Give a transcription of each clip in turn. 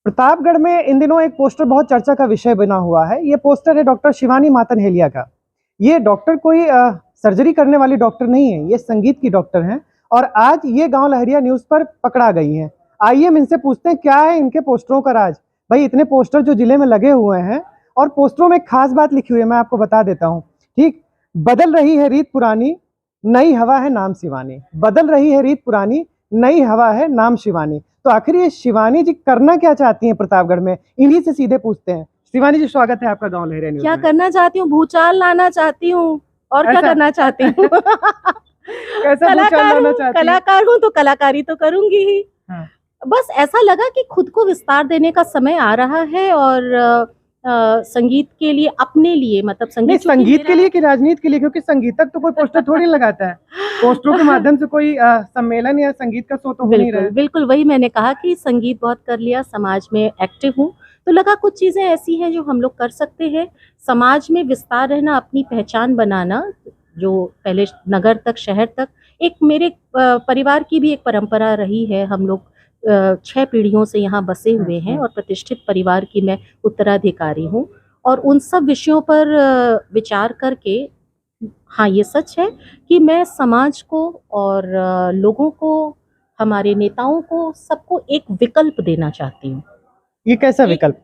प्रतापगढ़ में इन दिनों एक पोस्टर बहुत चर्चा का विषय बना हुआ है। ये पोस्टर है डॉक्टर शिवानी मातनहेलिया का। ये डॉक्टर कोई सर्जरी करने वाली डॉक्टर नहीं है, ये संगीत की डॉक्टर हैं और आज ये गांव लहरिया न्यूज पर पकड़ा गई हैं। आइए हम इनसे पूछते हैं क्या है इनके पोस्टरों का राज। भाई इतने पोस्टर जो जिले में लगे हुए हैं और पोस्टरों में खास बात लिखी हुई है, मैं आपको बता देता हूँ। ठीक, बदल रही है रीत पुरानी, नई हवा है नाम शिवानी। बदल रही है रीत पुरानी, नई हवा है नाम शिवानी। तो आखिर ये शिवानी जी करना क्या चाहती हैं प्रतापगढ़ में, इन्हीं से सीधे पूछते हैं। शिवानी जी, स्वागत है आपका गांव लहरिया न्यूज क्या में। करना चाहती हूँ? भूचाल लाना चाहती हूँ और क्या करना चाहती हूँ। कैसा भूचाल लाना चाहती हैं? कलाकार हूँ तो कलाकारी तो करूंगी ही। हाँ। बस ऐसा लगा कि खुद को विस्तार देने का समय आ रहा है और संगीत के लिए, अपने लिए, मतलब नहीं, संगीत संगीत के लिए कि राजनीति के लिए? क्योंकि संगीतक तो कोई पोस्टर थोड़ी लगाता है। पोस्टरों के माध्यम से कोई सम्मेलन या संगीत का शो तो हो नहीं रहा है। बिल्कुल वही मैंने कहा कि संगीत बहुत कर लिया, समाज में एक्टिव हूँ तो लगा कुछ चीजें ऐसी हैं जो हम लोग कर सकते हैं। समाज में विस्तार रहना, अपनी पहचान बनाना, जो पहले नगर तक, शहर तक, एक मेरे परिवार की भी एक परंपरा रही है। हम लोग 6 पीढ़ियों से यहाँ बसे हुए हैं और प्रतिष्ठित परिवार की मैं उत्तराधिकारी हूँ। और उन सब विषयों पर विचार करके, हाँ ये सच है कि मैं समाज को और लोगों को, हमारे नेताओं को, सबको एक विकल्प देना चाहती हूँ। ये कैसा विकल्प?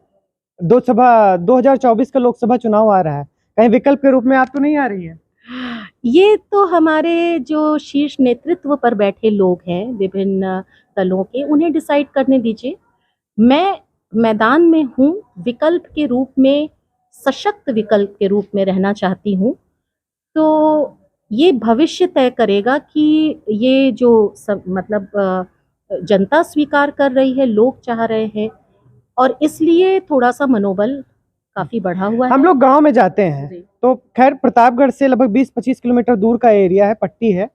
2024 का लोकसभा चुनाव आ रहा है, कहीं विकल्प के रूप में आप तो नहीं आ रही है? ये तो हमारे जो शीर्ष नेतृत्व पर बैठे लोग हैं विभिन्न दलों के, उन्हें डिसाइड करने दीजिए। मैं मैदान में हूँ, विकल्प के रूप में, सशक्त विकल्प के रूप में रहना चाहती हूँ। तो ये भविष्य तय करेगा कि ये जो सब, मतलब जनता स्वीकार कर रही है, लोग चाह रहे हैं, और इसलिए थोड़ा सा मनोबल काफी बढ़ा हुआ है। हम लोग गांव में जाते हैं तो खैर प्रतापगढ़ से लगभग 20-25 किलोमीटर दूर का एरिया है, पट्टी है।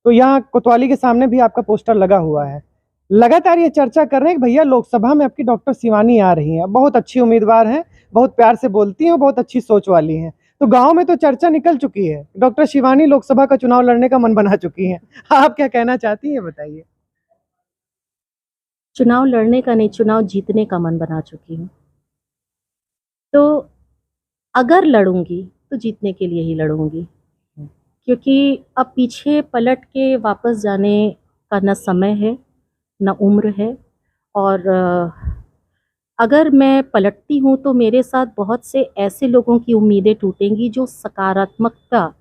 तो यहाँ कोतवाली के सामने भी आपका पोस्टर लगा हुआ है। लगातार ये चर्चा कर रहे हैं कि भैया लोकसभा में आपकी डॉक्टर शिवानी आ रही हैं, बहुत अच्छी उम्मीदवार हैं, बहुत प्यार से बोलती हैं, बहुत अच्छी सोच वाली हैं। तो गांव में तो चर्चा निकल चुकी है, डॉक्टर शिवानी लोकसभा का चुनाव लड़ने का मन बना चुकी हैं। आप क्या कहना चाहती हैं, बताइए। चुनाव लड़ने का नहीं, चुनाव जीतने का मन बना चुकी हूँ। तो अगर लड़ूंगी तो जीतने के लिए ही लड़ूंगी, क्योंकि अब पीछे पलट के वापस जाने का न समय है, न उम्र है। और अगर मैं पलटती हूँ तो मेरे साथ बहुत से ऐसे लोगों की उम्मीदें टूटेंगी जो सकारात्मकता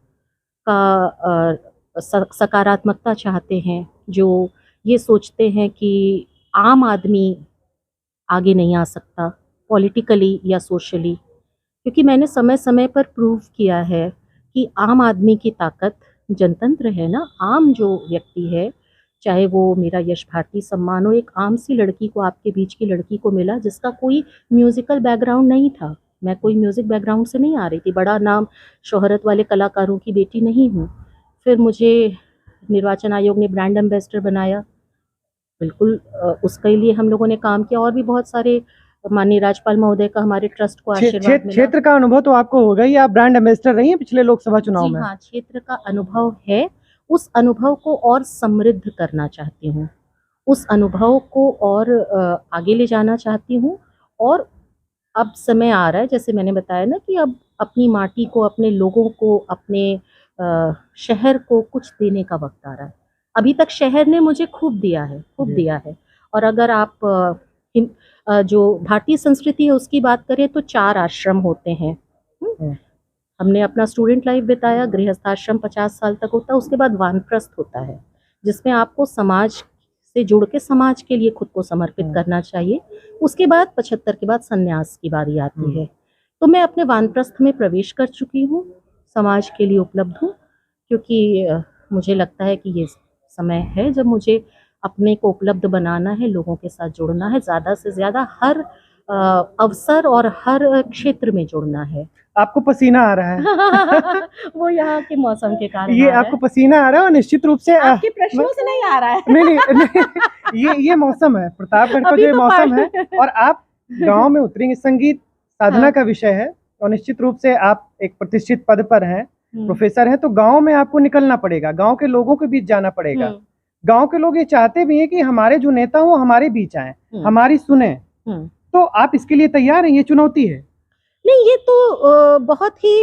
चाहते हैं, जो ये सोचते हैं कि आम आदमी आगे नहीं आ सकता पॉलिटिकली या सोशली। क्योंकि मैंने समय समय पर प्रूव किया है कि आम आदमी की ताकत, जनतंत्र है ना, आम जो व्यक्ति है, चाहे वो मेरा यश भारती सम्मान हो, एक आम सी लड़की को, आपके बीच की लड़की को मिला जिसका कोई म्यूजिकल बैकग्राउंड नहीं था। मैं कोई म्यूजिक बैकग्राउंड से नहीं आ रही थी, बड़ा नाम शोहरत वाले कलाकारों की बेटी नहीं हूँ। फिर मुझे निर्वाचन आयोग ने ब्रांड एम्बेसडर बनाया, बिल्कुल उसके लिए हम लोगों ने काम किया। और भी बहुत सारे, माननीय राज्यपाल महोदय का हमारे ट्रस्ट को आशीर्वाद मिला। क्षेत्र का अनुभव तो आपको होगा ही, आप ब्रांड एम्बेसडर रही हैं पिछले लोकसभा चुनाव में। हाँ, क्षेत्र का अनुभव है, उस अनुभव को और समृद्ध करना चाहती हूँ, उस अनुभव को और आगे ले जाना चाहती हूँ। और अब समय आ रहा है, जैसे मैंने बताया ना, कि अब अपनी माटी को, अपने लोगों को, अपने शहर को कुछ देने का वक्त आ रहा है। अभी तक शहर ने मुझे खूब दिया है, खूब दिया है। और अगर आप जो भारतीय संस्कृति है उसकी बात करें तो 4 आश्रम होते हैं। हमने अपना स्टूडेंट लाइफ बिताया, गृहस्थ आश्रम 50 साल तक होता है, उसके बाद वानप्रस्थ होता है, जिसमें आपको समाज से जुड़ के समाज के लिए खुद को समर्पित करना चाहिए। उसके बाद 75 के बाद संन्यास की बारी आती है। तो मैं अपने वानप्रस्थ में प्रवेश कर चुकी हूँ, समाज के लिए उपलब्ध हूँ, क्योंकि मुझे लगता है कि ये समय है जब मुझे अपने को उपलब्ध बनाना है, लोगों के साथ जुड़ना है, ज़्यादा से ज़्यादा हर अवसर और हर क्षेत्र में जुड़ना है। आपको पसीना आ रहा है। वो यहाँ के मौसम के कारण ये आपको पसीना आ रहा है और निश्चित रूप से आपके प्रश्नों से नहीं आ रहा है। नहीं, ये मौसम है, प्रतापगढ़ का जो मौसम है। और आप गांव में उतरेंगे, संगीत साधना का विषय है और निश्चित रूप से आप एक प्रतिष्ठित पद पर हैं, प्रोफेसर हैं, तो गांव में आपको निकलना पड़ेगा, गांव के लोगों के बीच जाना पड़ेगा। गांव के लोग ये चाहते भी हैं कि हमारे जो नेता हो हमारे बीच आए, हमारी सुने। तो आप इसके लिए तैयार हैं? ये चुनौती है। नहीं, ये तो बहुत ही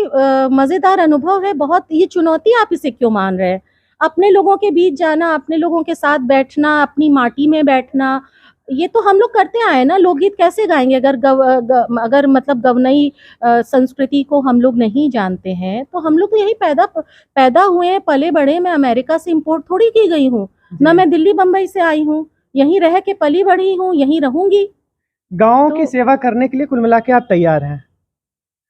मज़ेदार अनुभव है, बहुत ये चुनौती आप इसे क्यों मान रहे हैं? अपने लोगों के बीच जाना, अपने लोगों के साथ बैठना, अपनी माटी में बैठना, ये तो हम लोग करते आए हैं ना। लोकगीत कैसे गाएँगे अगर मतलब गवनई संस्कृति को हम लोग नहीं जानते हैं, तो हम लोग तो यहीं पैदा हुए हैं, पले-बढ़े। मैं अमेरिका से इम्पोर्ट थोड़ी की गई हूँ, ना मैं दिल्ली बम्बई से आई हूँ, यहीं रह के पली-बढ़ी हूँ, यहीं रहूँगी। गाँव तो की सेवा करने के लिए कुल मिला के आप तैयार हैं।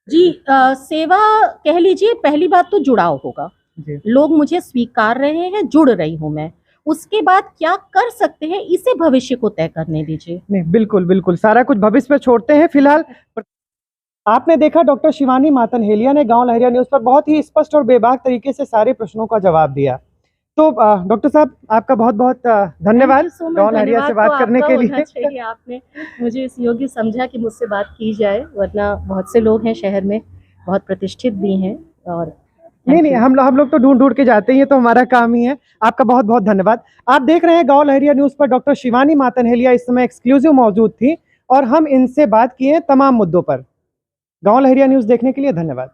जी सेवा कह लीजिए, पहली बात तो जुड़ाव होगा। जी। लोग मुझे स्वीकार रहे हैं, जुड़ रही हूँ मैं। उसके बाद क्या कर सकते हैं, इसे भविष्य को तय करने दीजिए। नहीं, बिल्कुल, बिल्कुल, सारा कुछ भविष्य पे छोड़ते हैं फिलहाल। आपने देखा डॉक्टर शिवानी मातनहेलिया ने गाँव लहरिया न्यूज़ पर बहुत ही स्पष्ट और बेबाक तरीके से सारे प्रश्नों का जवाब दिया। तो डॉक्टर साहब आपका बहुत-बहुत धन्यवाद थैंक यू सो मच। गाँव लहरिया से धन्यवाद बात तो करने आपका के होना लिए। चाहिए। आपने मुझे इस योग्य समझा कि मुझसे बात की जाए, वरना बहुत से लोग हैं शहर में, बहुत प्रतिष्ठित भी हैं। और नहीं, थैंक नहीं, यू। हम लोग तो ढूँढ-ढूँढ के जाते ही हैं, तो हमारा काम ही है। आपका बहुत-बहुत धन्यवाद। आप देख रहे हैं गाँव लहरिया न्यूज़ पर डॉक्टर शिवानी मातनहेलिया इस समय एक्सक्लूसिव मौजूद थी और हम इनसे बात किए हैं तमाम मुद्दों पर। गाँव लहरिया न्यूज़ देखने के लिए धन्यवाद।